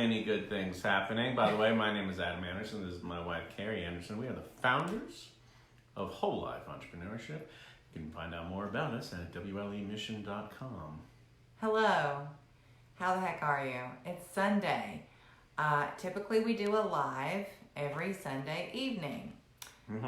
many good things happening. By the way, my name is Adam Anderson. This is my wife, Carrie Anderson. We are the founders of Whole Life Entrepreneurship. You can find out more about us at WLEmission.com. Hello. How the heck are you? It's Sunday. Typically we do a live every Sunday evening.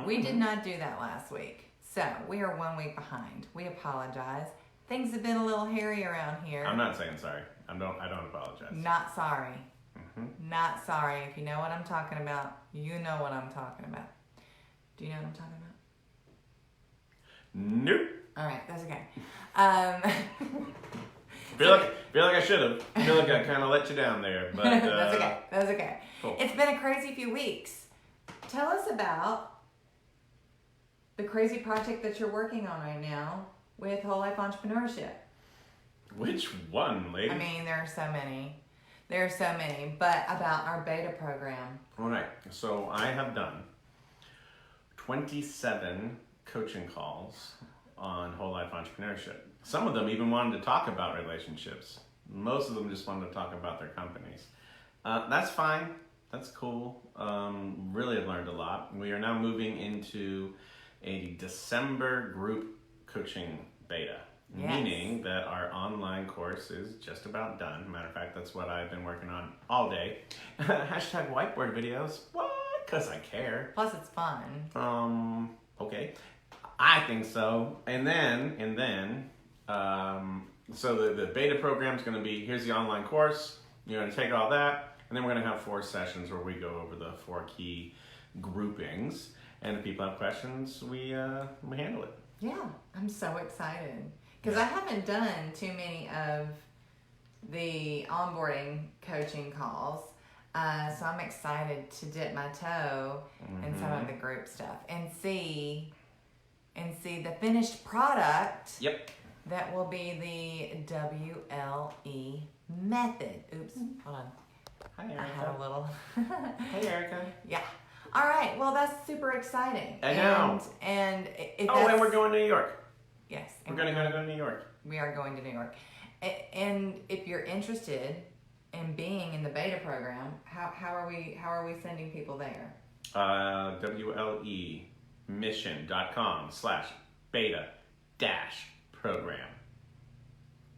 We did not do that last week. So we are 1 week behind. We apologize. Things have been a little hairy around here. I'm not saying sorry. I don't apologize. Not sorry. Not sorry. If you know what I'm talking about, you know what I'm talking about. Do you know what I'm talking about? Nope. All right, that's okay. Feel like I should have. Feel like I kind of let you down there, but that's okay. That's okay. Cool. It's been a crazy few weeks. Tell us about the crazy project that you're working on right now with Whole Life Entrepreneurship. Which one, lady? I mean, there are so many. There are so many, but about our beta program. All right. So I have done 27 coaching calls on Whole Life Entrepreneurship. Some of them even wanted to talk about relationships. Most of them just wanted to talk about their companies. That's fine. That's cool. Really have learned a lot. We are now moving into a December group coaching beta. Yes. Meaning that our online course is just about done. Matter of fact, that's what I've been working on all day. Hashtag whiteboard videos. What? Because I care. Plus, it's fun. Okay. I think so. And then, so the beta program is going to be, here's the online course. You're going to take all that. And then we're going to have 4 sessions where we go over the 4 key groupings. And if people have questions, we handle it. Yeah, I'm so excited. Because I haven't done too many of the onboarding coaching calls. So I'm excited to dip my toe in some of the group stuff and see the finished product. Yep. That will be the WLE method. Oops, hold on. Hi, Erica. I had a little. Hey, Erica. Yeah. All right. Well, that's super exciting. I know. And if and we're going to New York. Yes. We're going to go to New York. We are going to New York. And if you're interested in being in the beta program, how are we sending people there? WLEmission.com/beta-program.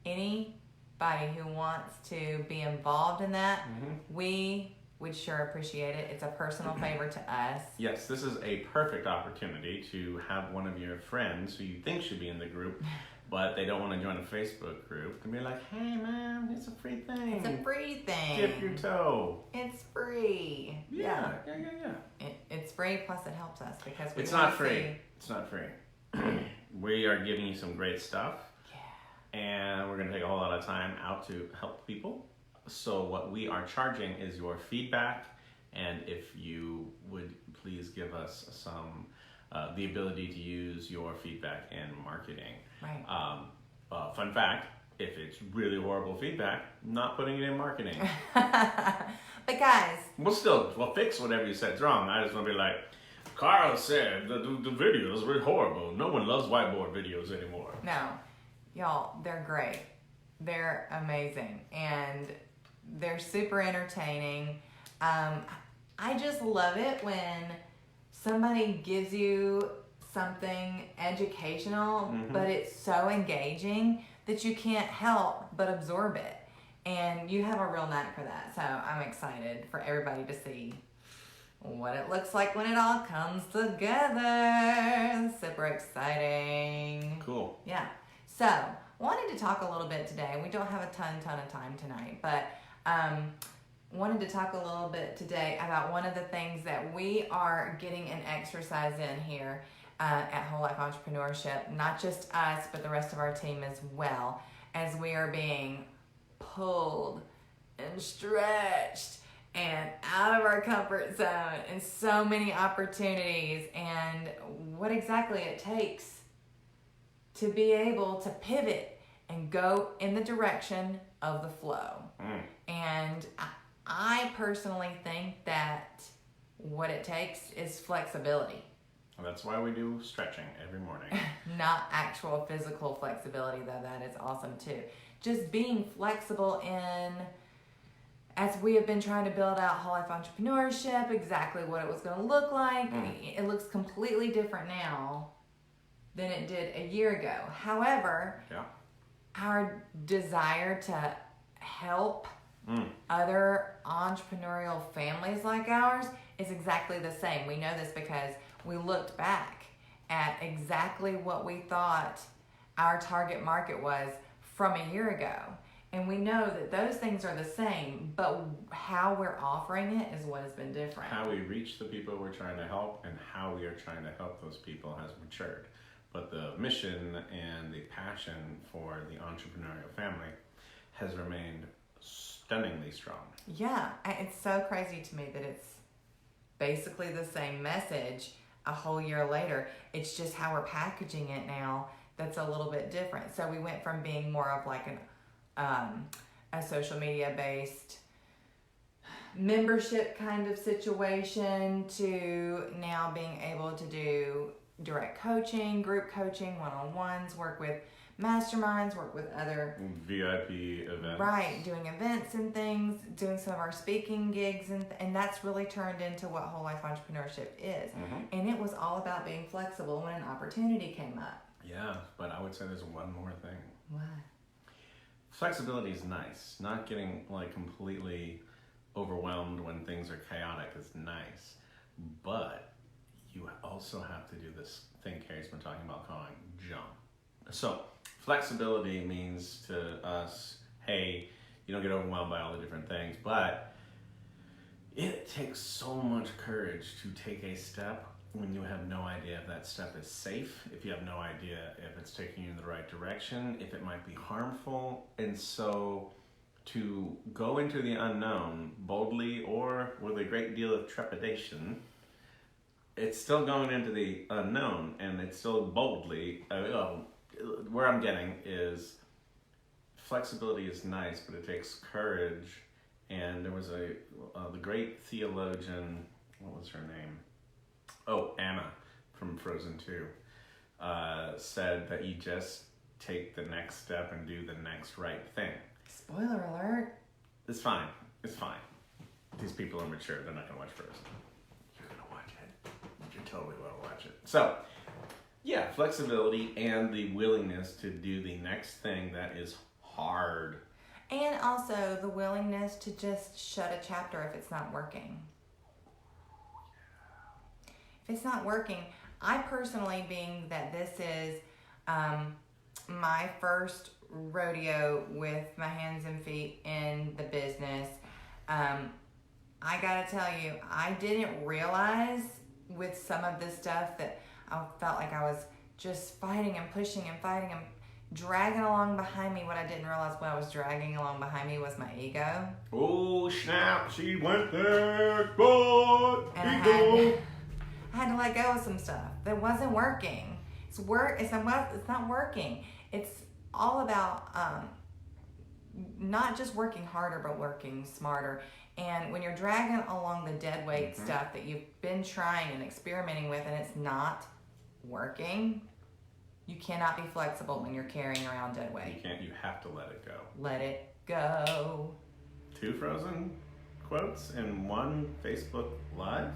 Anybody who wants to be involved in that, we would sure appreciate it. It's a personal favor to us. Yes, this is a perfect opportunity to have one of your friends who you think should be in the group, but they don't want to join a Facebook group, to be like, hey man, it's a free thing. It's a free thing. Dip your toe. It's free. Yeah. It's free, plus it helps us because we It's not free. It's not free. We are giving you some great stuff. Yeah. And we're going to take a whole lot of time out to help people. So what we are charging is your feedback, and if you would please give us some, the ability to use your feedback in marketing. Right. Fun fact, if it's really horrible feedback, not putting it in marketing. But guys. We'll fix whatever you said's wrong. I just want to be like, Carl said the videos were horrible. No one loves whiteboard videos anymore. No. Y'all, they're great. They're amazing. And they're super entertaining. I just love it when somebody gives you something educational, but it's so engaging that you can't help but absorb it. And you have a real knack for that. So I'm excited for everybody to see what it looks like when it all comes together. Super exciting. Cool. Yeah. So, wanted to talk a little bit today. We don't have a ton of time tonight, but wanted to talk a little bit today about one of the things that we are getting an exercise in here at Whole Life Entrepreneurship. Not just us, but the rest of our team as well, as we are being pulled and stretched and out of our comfort zone and so many opportunities, and what exactly it takes to be able to pivot and go in the direction of the flow. And I personally think that what it takes is flexibility. Well, that's why we do stretching every morning. Not actual physical flexibility, though that is awesome too. Just being flexible in as we have been trying to build out whole life entrepreneurship, exactly what it was going to look like. It looks completely different now than it did a year ago. However, our desire to help other entrepreneurial families like ours is exactly the same. We know this because we looked back at exactly what we thought our target market was from a year ago. And we know that those things are the same, but how we're offering it is what has been different. How we reach the people we're trying to help and how we are trying to help those people has matured. But the mission and the passion for the entrepreneurial family has remained stunningly strong. Yeah, it's so crazy to me that it's basically the same message a whole year later. It's just how we're packaging it now that's a little bit different. So we went from being more of like a social media based membership kind of situation to now being able to do direct coaching, group coaching, one-on-ones, work with masterminds, work with other VIP events. Right, doing events and things, doing some of our speaking gigs, and that's really turned into what whole life entrepreneurship is. And it was all about being flexible when an opportunity came up. Yeah, but I would say there's one more thing. What? Flexibility is nice. Not getting like completely overwhelmed when things are chaotic is nice. But you also have to do this thing Carrie's been talking about calling jump. So flexibility means to us, hey, you don't get overwhelmed by all the different things, but it takes so much courage to take a step when you have no idea if that step is safe, if you have no idea if it's taking you in the right direction, if it might be harmful. And so to go into the unknown boldly or with a great deal of trepidation, it's still going into the unknown, and it's still boldly. Where I'm getting is flexibility is nice, but it takes courage. And there was the great theologian, what was her name? Oh, Anna from Frozen 2, said that you just take the next step and do the next right thing. Spoiler alert. It's fine. It's fine. These people are mature. They're not going to watch Frozen. You're going to watch it. You totally will watch it. So, yeah, flexibility and the willingness to do the next thing that is hard. And also the willingness to just shut a chapter if it's not working. If it's not working, I personally, being that this is my first rodeo with my hands and feet in the business, I gotta tell you, I didn't realize with some of this stuff that I felt like I was just fighting and pushing and fighting and dragging along behind me. What I didn't realize what I was dragging along behind me was my ego. Oh, snap, she went there, God, And ego. I had to let go of some stuff that wasn't working. It's not working. It's all about not just working harder, but working smarter. And when you're dragging along the dead weight stuff that you've been trying and experimenting with, and it's not working, you cannot be flexible when you're carrying around dead weight. You can't. You have to let it go. Let it go. 2 Frozen quotes in one Facebook Live.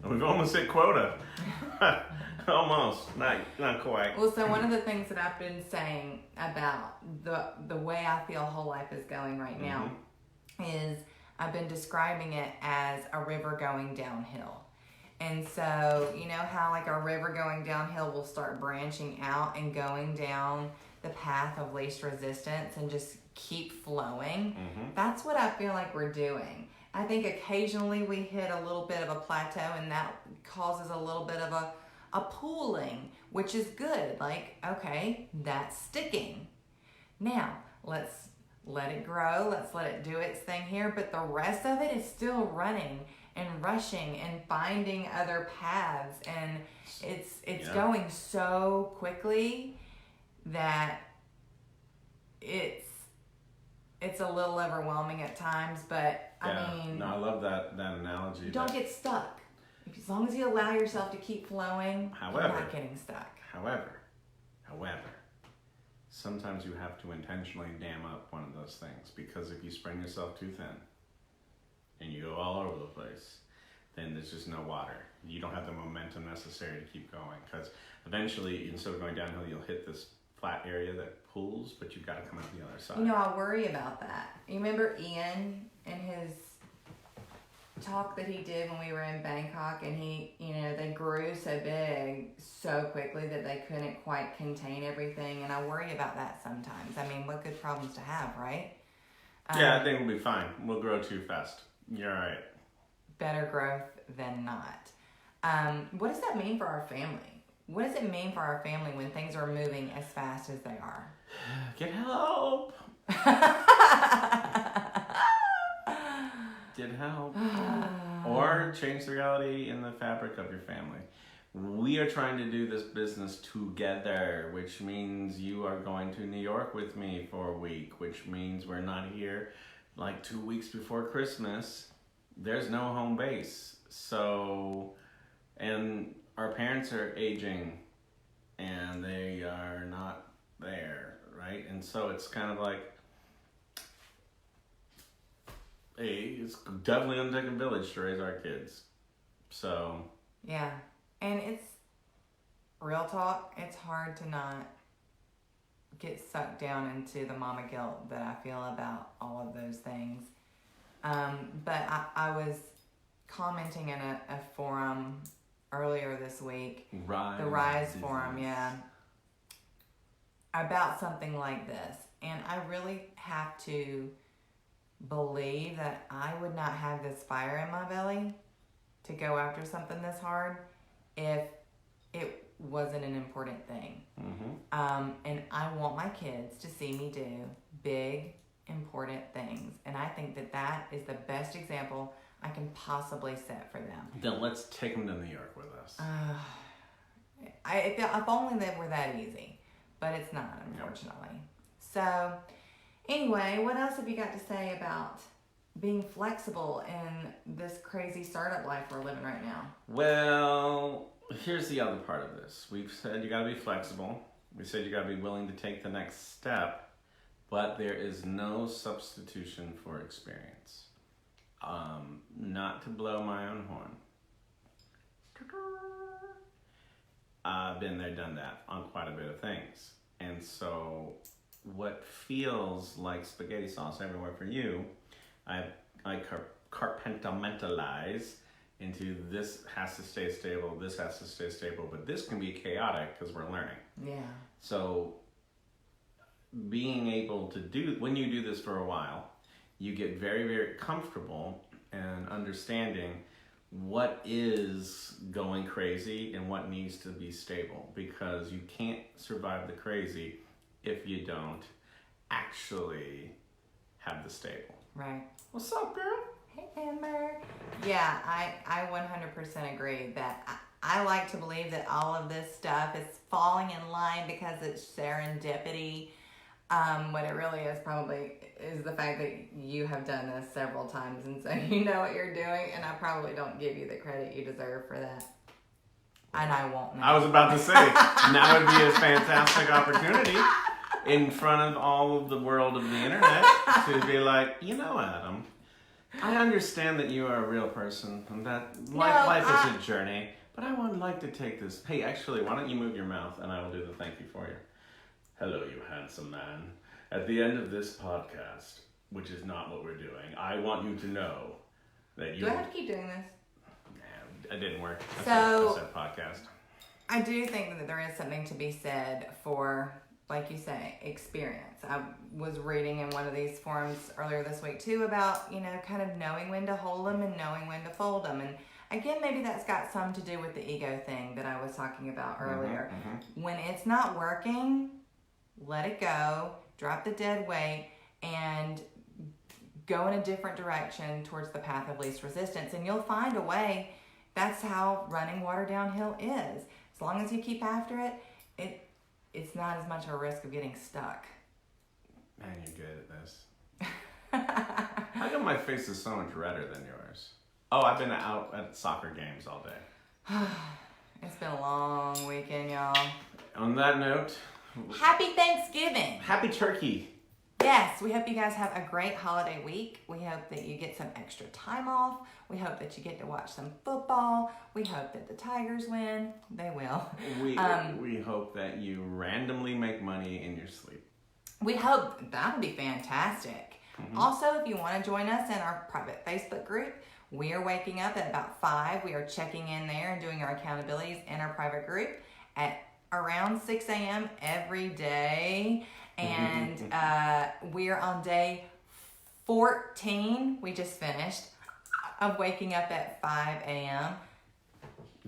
We've almost hit quota. Almost, not quite. Well, so one of the things that I've been saying about the way I feel whole life is going right now is I've been describing it as a river going downhill. And so, you know how like a river going downhill will start branching out and going down the path of least resistance and just keep flowing? That's what I feel like we're doing. I think occasionally we hit a little bit of a plateau, and that causes a little bit of a pooling, which is good. Like, okay, that's sticking. Now, let's let it grow. Let's let it do its thing here. But the rest of it is still running and rushing and finding other paths. And it's going so quickly that it's a little overwhelming at times, but I mean... No, I love that analogy. Don't get stuck. As long as you allow yourself to keep flowing, However, you're not getting stuck. However, sometimes you have to intentionally dam up one of those things, because if you spread yourself too thin and you go all over the place, then there's just no water. You don't have the momentum necessary to keep going, because eventually, instead of going downhill, you'll hit this flat area that pulls, but you've got to come out the other side. You know, I worry about that. You remember Ian and his talk that he did when we were in Bangkok, and they grew so big so quickly that they couldn't quite contain everything, and I worry about that sometimes. I mean, what good problems to have, right? Yeah, I think we'll be fine. We'll grow too fast. You're all right. Better growth than not. What does that mean for our family? What does it mean for our family when things are moving as fast as they are? Get help. Get help. Or change the reality in the fabric of your family. We are trying to do this business together, which means you are going to New York with me for a week, which means we're not here like 2 weeks before Christmas. There's no home base. So, and our parents are aging and they are not there, right? And so it's kind of like, hey, it's definitely gonna take a village to raise our kids. So. Yeah. And it's real talk, it's hard to not get sucked down into the mama guilt that I feel about all of those things. But I was commenting in a forum earlier this week, the Rise forum, yeah, about something like this. And I really have to believe that I would not have this fire in my belly to go after something this hard if it wasn't an important thing. Mm-hmm. And I want my kids to see me do big, important things. And I think that is the best example I can possibly set for them. Then let's take them to New York with us. If only they were that easy. But it's not, unfortunately. Yep. So, anyway, what else have you got to say about being flexible in this crazy startup life we're living right now? Well, here's the other part of this. We've said you got to be flexible. We said you got to be willing to take the next step, but there is no substitution for experience. Not to blow my own horn. I've been there, done that on quite a bit of things. And so what feels like spaghetti sauce everywhere for you, I compartmentalize into this has to stay stable, this has to stay stable, but this can be chaotic because we're learning. Yeah. So being able to do, when you do this for a while, you get very, very comfortable and understanding what is going crazy and what needs to be stable, because you can't survive the crazy if you don't actually have the stable. Right. What's up, girl? Hey, Amber. Yeah, I 100% agree that I like to believe that all of this stuff is falling in line because it's serendipity. What it really is probably is the fact that you have done this several times, and so you know what you're doing, and I probably don't give you the credit you deserve for that. And I won't know. I was about to say, now would be a fantastic opportunity in front of all of the world of the internet to be like, you know, Adam, I understand that you are a real person and that life is a journey, but I would like to take this. Hey, actually, why don't you move your mouth and I will do the thank you for you. Hello, you handsome man. At the end of this podcast, which is not what we're doing, I want you to know that you... Do I have to keep doing this? It didn't work. I said podcast. I do think that there is something to be said for, like you say, experience. I was reading in one of these forums earlier this week too about, kind of knowing when to hold them and knowing when to fold them. And again, maybe that's got some to do with the ego thing that I was talking about earlier. Mm-hmm. When it's not working, let it go, drop the dead weight, and go in a different direction towards the path of least resistance. And you'll find a way. That's how running water downhill is. As long as you keep after it, it's not as much of a risk of getting stuck. Man, you're good at this. How come my face is so much redder than yours? Oh, I've been out at soccer games all day. It's been a long weekend, y'all. On that note... Happy Thanksgiving! happy turkey. Yes, we hope you guys have a great holiday week. We hope that you get some extra time off. We hope that you get to watch some football. We hope that the Tigers win. They will. We hope that you randomly make money in your sleep. We hope that would be fantastic. Also, if you want to join us in our private Facebook group, we are waking up at about 5. We are checking in there and doing our accountabilities in our private group at around 6 a.m. every day. And we're on day 14. We just finished of waking up at 5 a.m.,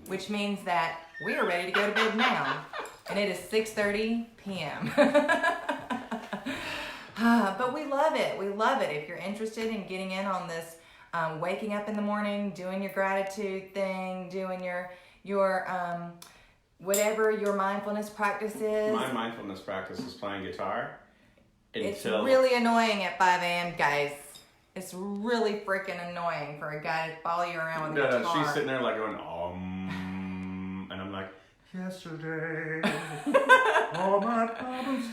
which means that we are ready to go to bed now. And it is 6:30 p.m. But we love it. We love it. If you're interested in getting in on this, waking up in the morning, doing your gratitude thing, doing your whatever your mindfulness practice is. My mindfulness practice is playing guitar. It's really annoying at 5 a.m., guys. It's really freaking annoying for a guy to follow you around with a guitar. No, she's sitting there like going, and I'm like, yesterday, all my problems.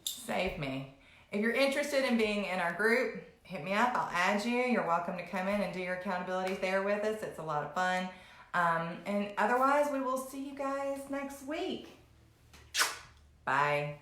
Save me. If you're interested in being in our group, hit me up. I'll add you. You're welcome to come in and do your accountabilities there with us. It's a lot of fun. And otherwise, we will see you guys next week. Bye.